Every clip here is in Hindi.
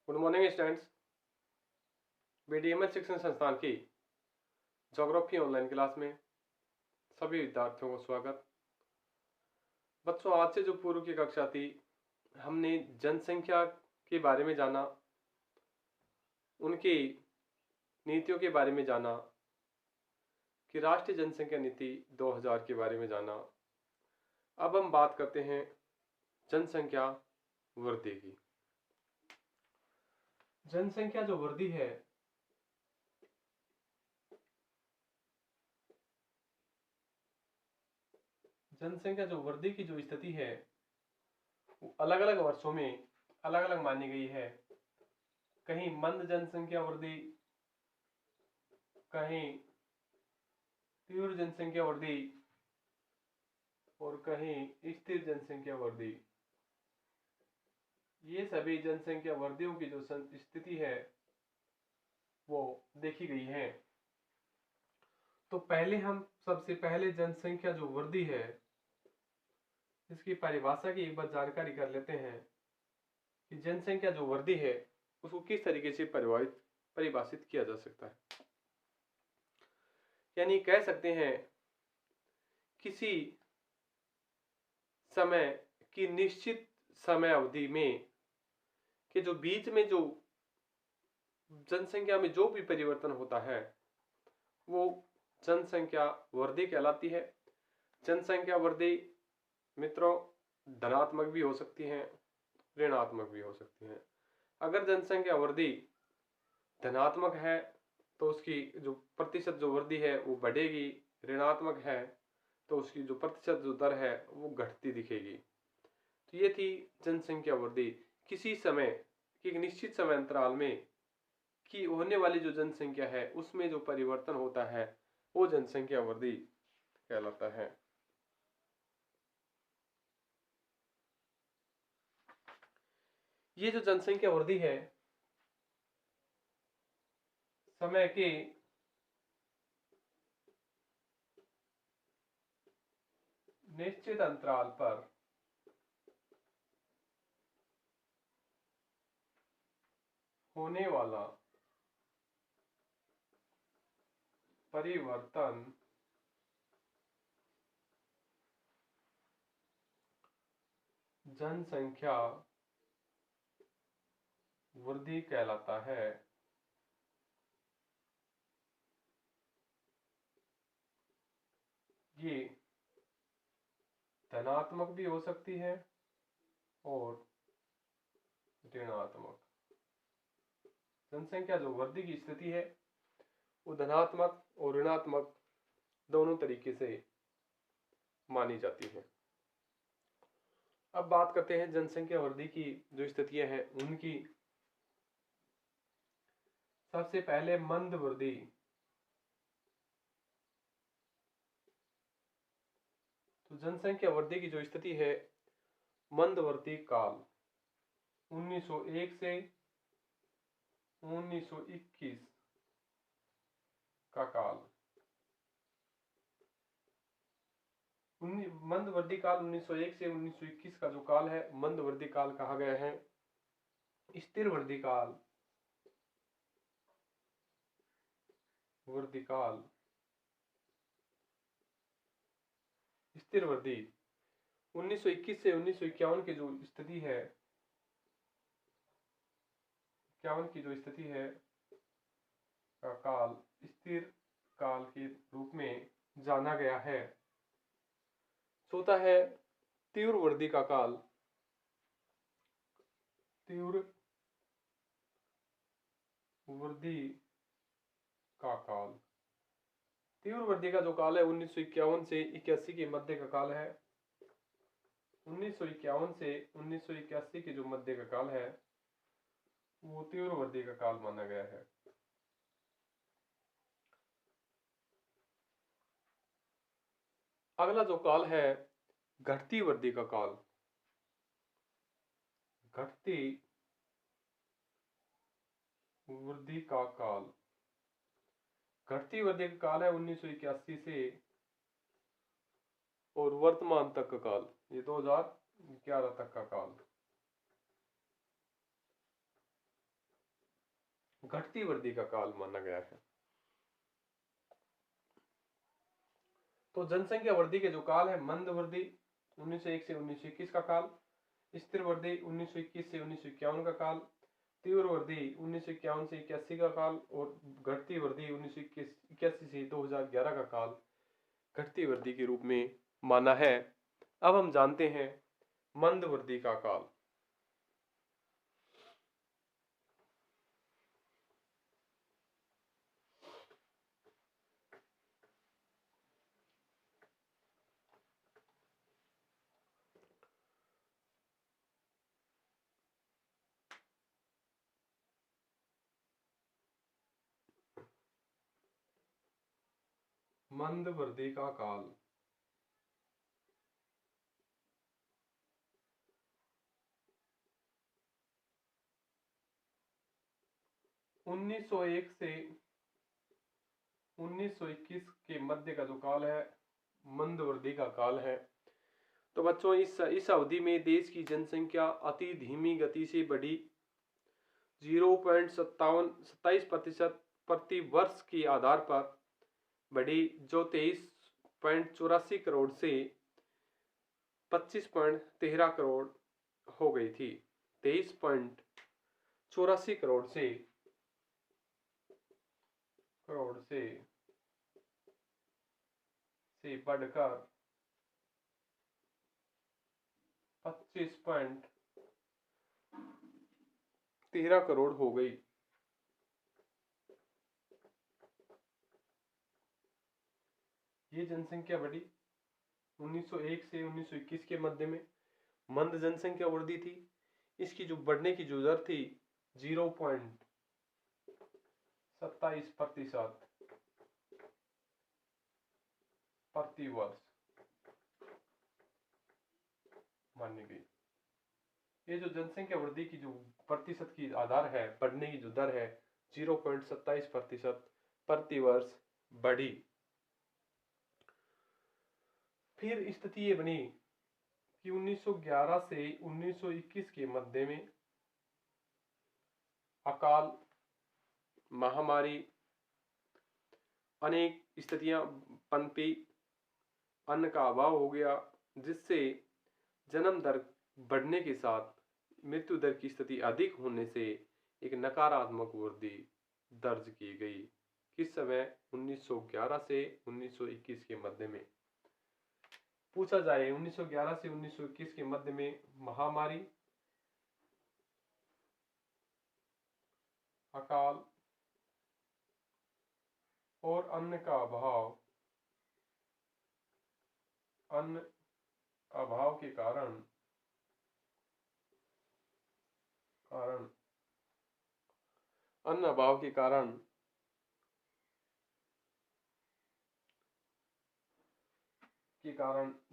Good morning students. बीडीएमएल शिक्षण संस्थान की ज्योग्राफी ऑनलाइन क्लास में सभी विद्यार्थियों को स्वागत। बच्चों, आज से जो पूर्व की कक्षा थी, हमने जनसंख्या के बारे में जाना, उनकी नीतियों के बारे में जाना, कि राष्ट्रीय जनसंख्या नीति 2000 के बारे में जाना। अब हम बात करते हैं जनसंख्या वृद्धि की। जनसंख्या जो वृद्धि है, जनसंख्या जो वृद्धि की जो स्थिति है वो अलग अलग वर्षों में अलग अलग मानी गई है। कहीं मंद जनसंख्या वृद्धि, कहीं तीव्र जनसंख्या वृद्धि और कहीं स्थिर जनसंख्या वृद्धि। ये सभी जनसंख्या वृद्धियों की जो स्थिति है वो देखी गई है। तो पहले हम सबसे पहले जनसंख्या जो वृद्धि है इसकी परिभाषा की एक बार जानकारी कर लेते हैं कि जनसंख्या जो वृद्धि है उसको किस तरीके से परिभाषित किया जा सकता है। यानी कह सकते हैं किसी समय की निश्चित समय अवधि में कि जो बीच में जो जनसंख्या में जो भी परिवर्तन होता है वो जनसंख्या वृद्धि कहलाती है। जनसंख्या वृद्धि मित्रों धनात्मक भी हो सकती है, ऋणात्मक भी हो सकती है। अगर जनसंख्या वृद्धि धनात्मक है तो उसकी जो प्रतिशत जो वृद्धि है वो बढ़ेगी, ऋणात्मक है तो उसकी जो प्रतिशत जो दर है वो घटती दिखेगी। तो ये थी जनसंख्या वृद्धि। किसी समय एक निश्चित समय अंतराल में की होने वाली जो जनसंख्या है उसमें जो परिवर्तन होता है वो जनसंख्या वृद्धि कहलाता है। ये जो जनसंख्या वृद्धि है समय के निश्चित अंतराल पर होने वाला परिवर्तन जनसंख्या वृद्धि कहलाता है। ये धनात्मक भी हो सकती है और ऋणात्मक। जनसंख्या जो वृद्धि की स्थिति है वो धनात्मक और ऋणात्मक दोनों तरीके से मानी जाती है। अब बात करते हैं जनसंख्या वृद्धि की जो स्थितियां हैं उनकी। सबसे पहले मंद वृद्धि। तो जनसंख्या वृद्धि की जो स्थिति है मंदवर्ती काल 1901 से 1921 का काल। मंदवर्ती काल 1901 से 1921 का जो काल है मंदवर्ती काल कहा गया है। स्थिर वृद्धि काल वृद्धि काल स्थिर वृद्धि 1921 से 1951 की जो स्थिति है, 51 की जो स्थिति है का काल स्थिर काल के रूप में जाना गया है। चौथा है तीव्र वृद्धि का काल। तीव्र वृद्धि का काल तीव्र वृद्धि का जो काल है 1951 से 81 के मध्य का काल है। 1951 से 1981 की जो मध्य का काल है वो तीव्र वृद्धि का काल माना गया है। अगला जो काल है घटती वृद्धि का काल। घटती वृद्धि का काल घटती वृद्धि का काल है 1981 से और वर्तमान तक का काल ये 2011 तक का काल। घटती वृद्धि का काल माना गया है। तो जनसंख्या वृद्धि के जो काल है, मंद वृद्धि 1901 से 1921 का काल, स्थिर वृद्धि 1921 से 1951 का काल, तीव्र वृद्धि 1951 से 81 का काल और घटती वृद्धि 1981 से 2011 का काल घटती वृद्धि के रूप में माना है। अब हम जानते हैं मंद वृद्धि का काल। मंद वृद्धि का काल 1901 से 1921 के मध्य का जो काल है, मंद वृद्धि का काल है। तो बच्चों, इस अवधि में देश की जनसंख्या अति धीमी गति से बढ़ी। 0.27% प्रति वर्ष के आधार पर बढ़ी, जो 23.84 करोड़ से 25.13 करोड़ हो गई थी। 23.84 करोड़ से बढ़कर 25.13 करोड़ हो गई। ये जनसंख्या बढ़ी 1901 से 1921 के मध्य में। मंद जनसंख्या वृद्धि थी। इसकी जो बढ़ने की जो दर थी 0.27% प्रति वर्ष मानी गई। ये जो जनसंख्या वृद्धि की जो प्रतिशत की आधार है, बढ़ने की जो दर है 0.27% प्रति वर्ष बढ़ी। फिर स्थिति ये बनी कि 1911 से 1921 के मध्य में अकाल, महामारी, अनेक स्थितियां पनपी, अन्न का अभाव हो गया, जिससे जन्म दर बढ़ने के साथ मृत्यु दर की स्थिति अधिक होने से एक नकारात्मक वृद्धि दर्ज की गई। किस समय? 1911 से 1921 के मध्य में। पूछा जाए 1911 से 1921 के मध्य में महामारी, अकाल और अन्न का अभाव, अन्न अभाव के कारण अन्न अभाव के कारण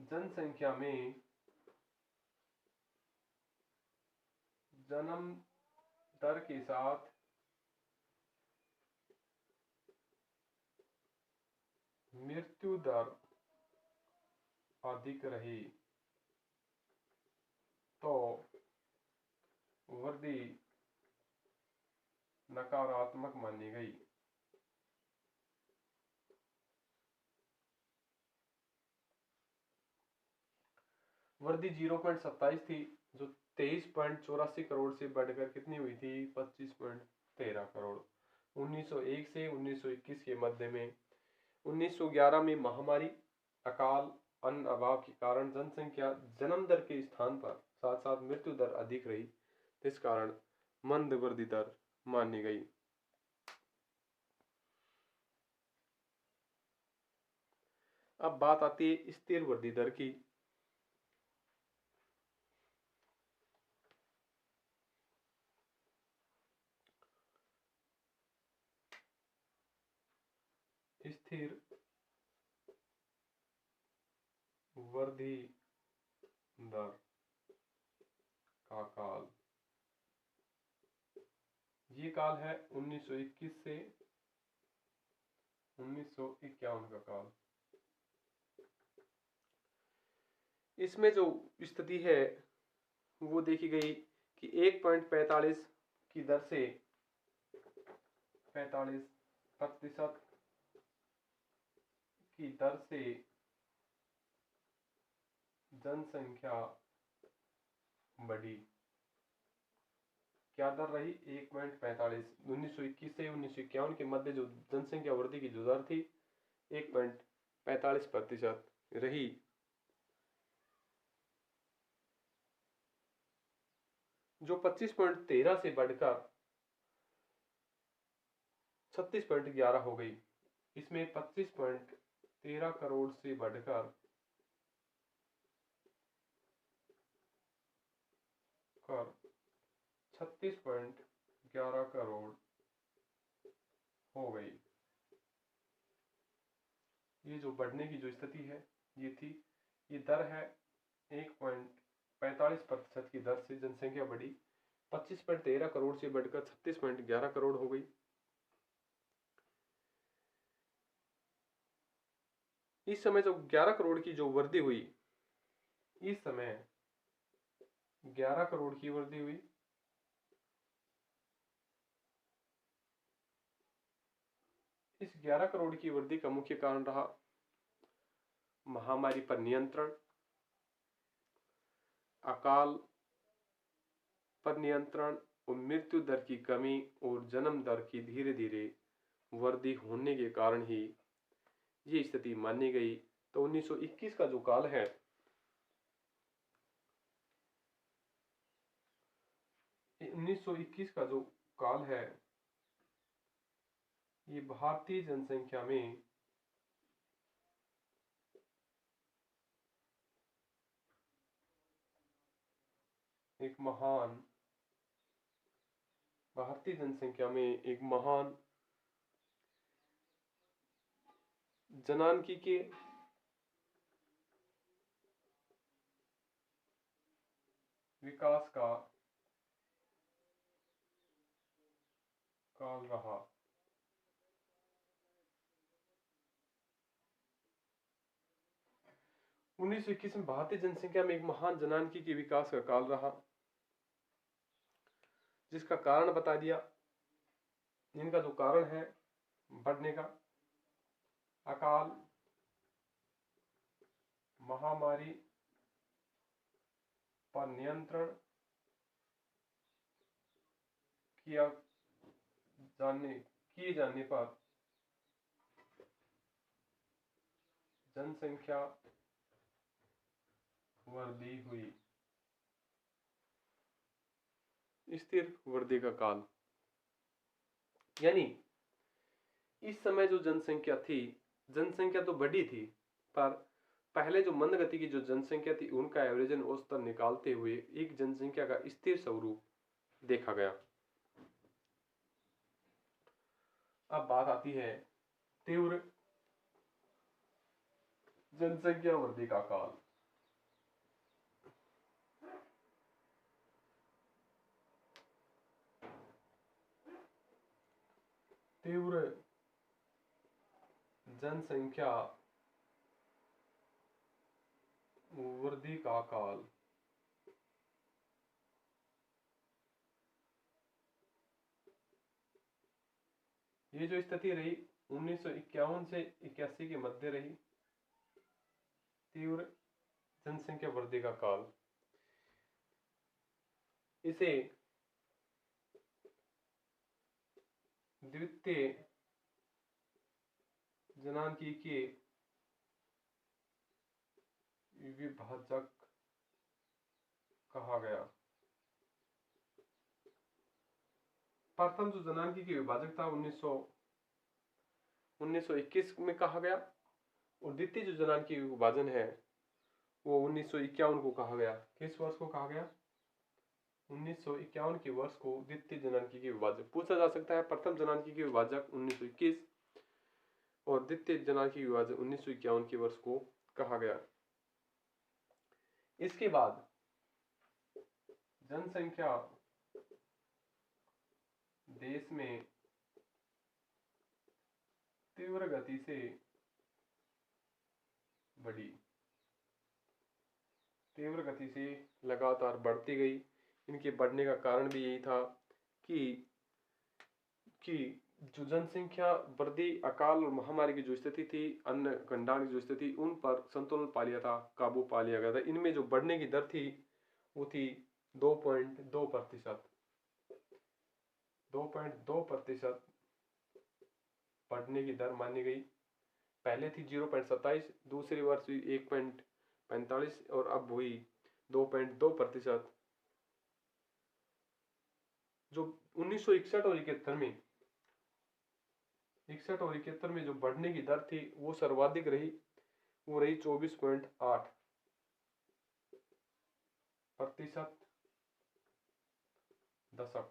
जनसंख्या में जन्म दर के साथ मृत्यु दर अधिक रही, तो वृद्धि नकारात्मक मानी गई। वृद्धि 0.27 थी, जो 23.84 करोड़ से बढ़कर कितनी हुई थी? 25.13 करोड़ 1901 से 1921 के मध्य में। 1911 में महामारी, अकाल, अन्न अभाव के कारण जनसंख्या जन्म दर के स्थान पर साथ साथ मृत्यु दर अधिक रही, इस कारण मंद वृद्धि दर मानी गई। अब बात आती है स्थिर वृद्धि दर की। स्थिर वृद्धि दर का काल, ये काल है 1921 से 1951 का काल। इसमें जो स्थिति है वो देखी गई कि 1.45 की दर से 45% की दर से जनसंख्या बढ़ी। क्या दर रही? 1.45। 1921 से 1951 के मध्य जो जनसंख्या वृद्धि की जो दर थी 1.45% रही। जो 25.13 से बढ़कर 36.11 हो गई। इसमें 25.13 करोड़ से बढ़कर 36.11 करोड़ हो गई। ये जो बढ़ने की जो स्थिति है ये थी, ये दर है 1.45% की दर से जनसंख्या बढ़ी, 25.13 करोड़ से बढ़कर 36.11 करोड़ हो गई। इस समय जो 11 करोड़ की जो वृद्धि हुई, इस समय 11 करोड़ की वृद्धि हुई। इस 11 करोड़ की वृद्धि का मुख्य कारण रहा महामारी पर नियंत्रण, अकाल पर नियंत्रण और मृत्यु दर की कमी और जन्म दर की धीरे धीरे वृद्धि होने के कारण ही ये स्थिति मानी गई। तो 1921 का जो काल है, का जो काल है, ये भारतीय जनसंख्या में एक महान जनानकी के विकास का काल रहा। उन्नीस सौ इक्कीस में भारतीय जनसंख्या में एक महान जनानकी के विकास का काल रहा, जिसका कारण बता दिया। इनका जो कारण है बढ़ने का, अकाल, महामारी पर नियंत्रण किए जाने पर जनसंख्या वृद्धि हुई। स्थिर वृद्धि का काल, यानी इस समय जो जनसंख्या थी, जनसंख्या तो बढ़ी थी, पर पहले जो मंद गति की जो जनसंख्या थी उनका एवरेजन औसतन निकालते हुए एक जनसंख्या का स्थिर स्वरूप देखा गया। अब बात आती है तीव्र जनसंख्या वृद्धि का काल। तीव्र जनसंख्या वृद्धि का काल। ये जो स्थिति रही 1951 से 81 के मध्य रही, तीव्र जनसंख्या वृद्धि का काल। इसे द्वितीय जनानकी के विभाजक कहा गया। प्रथम जो जनानकी के विभाजक था 1921 में कहा गया, और द्वितीय जो जनानकी विभाजन है वो 1951 को कहा गया। किस वर्ष को कहा गया? 1951 के वर्ष को द्वितीय जनानकी के विभाजक पूछा जा सकता है। प्रथम जनानकी के विभाजक 1921 और द्वितीय जनानकी के विभाजक 1951 के वर्ष को कहा गया। इसके बाद जनसंख्या देश में तीव्र गति से बढ़ी, तीव्र गति से लगातार बढ़ती गई। इनके बढ़ने का कारण भी यही था कि जो जनसंख्या वृद्धि, अकाल और महामारी की जो स्थिति थी, अन्न गंडाण की जो स्थिति, उन पर संतुलन पा लिया था, काबू पा लिया गया था। इनमें जो बढ़ने की दर थी वो थी 2.2%। 2.2% बढ़ने की दर मानी गई। पहले थी 0.27, दूसरी वर्ष हुई 1.45 और अब हुई 2.2%। जो 1961 और 71 में जो बढ़ने की दर थी वो सर्वाधिक रही, वो रही 24.8% दशक।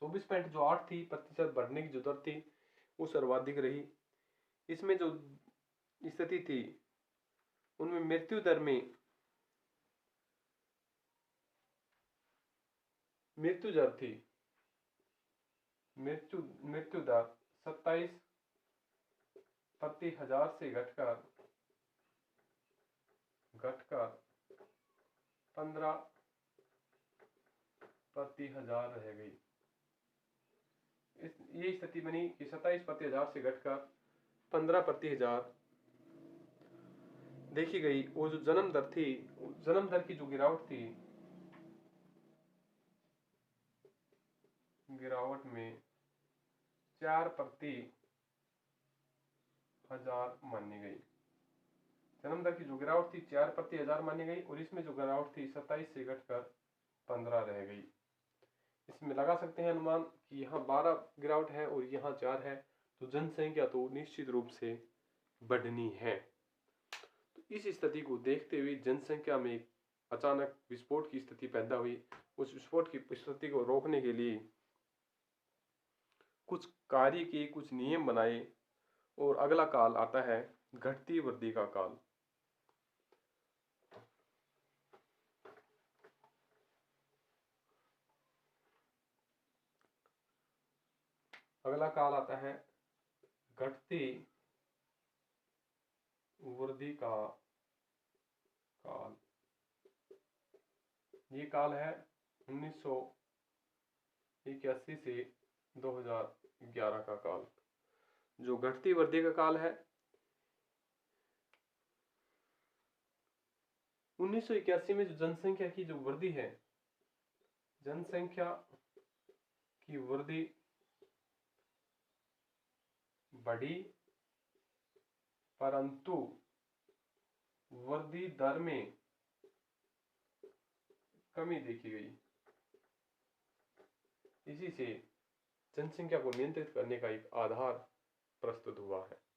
24.8 थी प्रतिशत बढ़ने की जो दर थी वो सर्वाधिक रही। इसमें जो स्थिति थी उनमें मृत्यु दर में मृत्यु दर थी मृत्यु दर 27 प्रति हजार से घटकर 15 प्रति हजार रह गई। ये स्थिति बनी कि 27 प्रति हजार से घटकर 15 प्रति हजार देखी गई। वो जो जन्म दर थी, जन्म दर की जो गिरावट में 4 प्रति हजार मानी गई। जन्म दर की जो गिरावट थी 4 प्रति हजार मानी गई और इसमें जो गिरावट थी 27 से घटकर 15 रह गई। इसमें लगा सकते हैं अनुमान कि यहाँ 12 गिरावट है और यहाँ 4 है, तो जनसंख्या तो निश्चित रूप से बढ़नी है। तो इस स्थिति को देखते हुए जनसंख्या में एक अचानक विस्फोट की स्थिति पैदा हुई। उस विस्फोट की स्थिति को रोकने के लिए कुछ कार्य किए, कुछ नियम बनाए और अगला काल आता है घटती वृद्धि का काल। अगला काल आता है घटती वृद्धि का काल। ये काल है 1981 से 2011 का काल। जो घटती वृद्धि का काल है 1981 में जो जनसंख्या की जो वृद्धि है, जनसंख्या की वृद्धि बढ़ी परंतु वृद्धि दर में कमी देखी गई। इसी से जनसंख्या को नियंत्रित करने का एक आधार प्रस्तुत हुआ है।